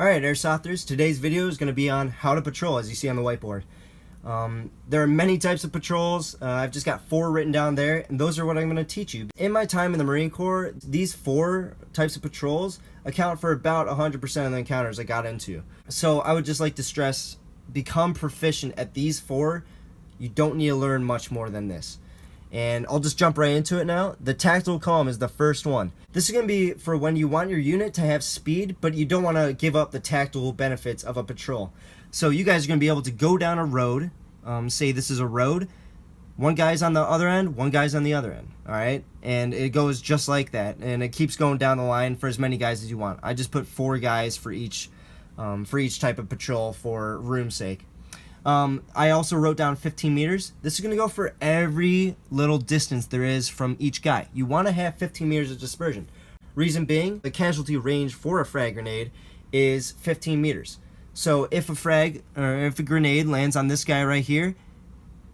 Alright, Airsofters, today's video is going to be on how to patrol, as you see on the whiteboard. There are many types of patrols. I've just got 4 written down there, and those are what I'm going to teach you. In my time in the Marine Corps, these 4 types of patrols account for about 100% of the encounters I got into. So I would just like to stress, become proficient at these 4. You don't need to learn much more than this. And I'll just jump right into it now. The tactical calm is the first one. This is going to be for when you want your unit to have speed, but you don't want to give up the tactical benefits of a patrol. So you guys are going to be able to go down a road. Say this is a road. One guy's on the other end, one guy's on the other end. Alright? And it goes just like that. And it keeps going down the line for as many guys as you want. I just put 4 guys for each type of patrol for room's sake. I also wrote down 15 meters. This is going to go for every little distance there is from each guy. You want to have 15 meters of dispersion. Reason being, the casualty range for a frag grenade is 15 meters. So if a grenade lands on this guy right here,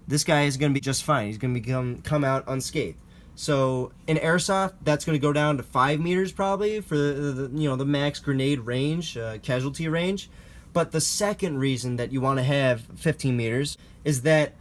this guy is going to be just fine. He's going to come out unscathed. So in Airsoft, that's going to go down to 5 meters probably for the max grenade range, casualty range. But the second reason that you want to have 15 meters is that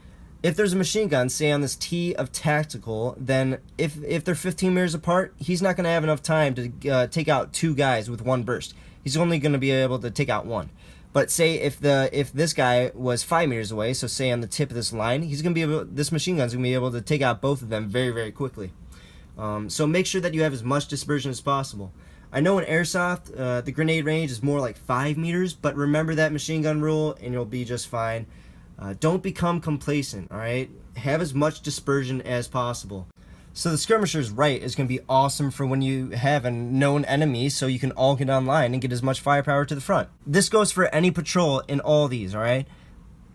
if there's a machine gun, say on this T of tactical, then if they're 15 meters apart, he's not going to have enough time to take out 2 guys with 1 burst. He's only going to be able to take out 1. But say if this guy was 5 meters away, so say on the tip of this line, this machine gun's going to be able to take out both of them very, very quickly. So make sure that you have as much dispersion as possible. I know in Airsoft, the grenade range is more like 5 meters, but remember that machine gun rule and you'll be just fine. Don't become complacent, alright? Have as much dispersion as possible. So the Skirmishers right is going to be awesome for when you have a known enemy, so you can all get online and get as much firepower to the front. This goes for any patrol in all these, alright?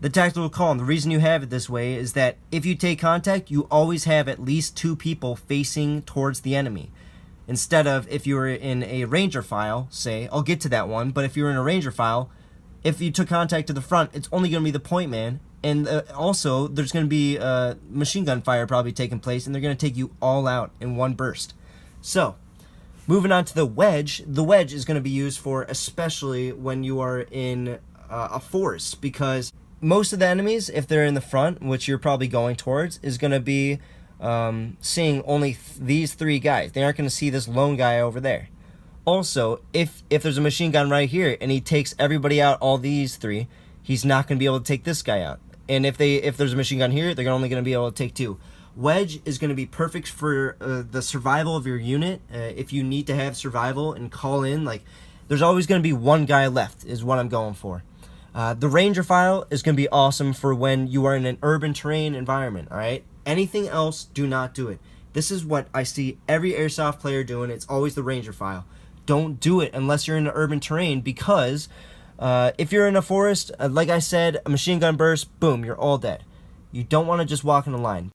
The tactical calm, the reason you have it this way is that if you take contact, you always have at least 2 people facing towards the enemy. Instead of if you were in a Ranger file, say, I'll get to that one, but if you were in a Ranger file, if you took contact to the front, it's only going to be the point man, and also there's going to be machine gun fire probably taking place, and they're going to take you all out in one burst. So, moving on to the wedge is going to be used for especially when you are in a forest, because most of the enemies, if they're in the front, which you're probably going towards, is going to be seeing only these 3 guys. They aren't going to see this lone guy over there. Also, if there's a machine gun right here and he takes everybody out, all these 3, he's not going to be able to take this guy out. And if there's a machine gun here, they're only going to be able to take 2. Wedge is going to be perfect for the survival of your unit. If you need to have survival and call in, like, there's always going to be 1 guy left is what I'm going for. The Ranger file is going to be awesome for when you are in an urban terrain environment, alright? Anything else, do not do it. This is what I see every Airsoft player doing. It's always the Ranger file. Don't do it unless you're in an urban terrain, because if you're in a forest, like I said, a machine gun burst, boom, you're all dead. You don't want to just walk in a line.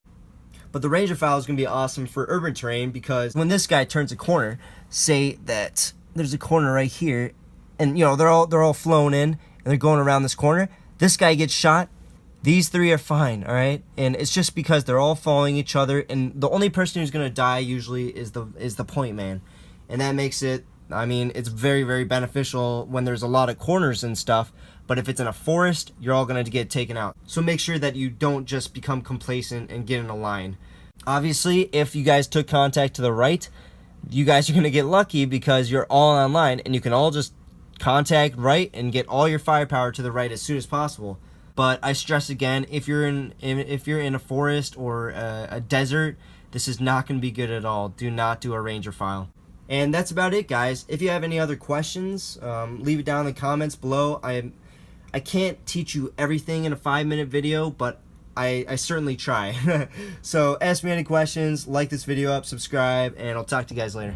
But the Ranger file is going to be awesome for urban terrain, because when this guy turns a corner, say that there's a corner right here, and they're all flown in, and they're going around this corner. This guy gets shot. These 3 are fine, alright? And it's just because they're all following each other, and the only person who's going to die usually is the point man. And that makes it, I mean, it's very, very beneficial when there's a lot of corners and stuff, but if it's in a forest, you're all going to get taken out. So make sure that you don't just become complacent and get in a line. Obviously, if you guys took contact to the right, you guys are going to get lucky because you're all online, and you can all just contact right and get all your firepower to the right as soon as possible. But I stress again, if you're in a forest or a desert, this is not going to be good at all. Do not do a Ranger file. And that's about it, guys. If you have any other questions, leave it down in the comments below. I can't teach you everything in a 5-minute video, but I certainly try. So ask me any questions, like this video up, subscribe, and I'll talk to you guys later.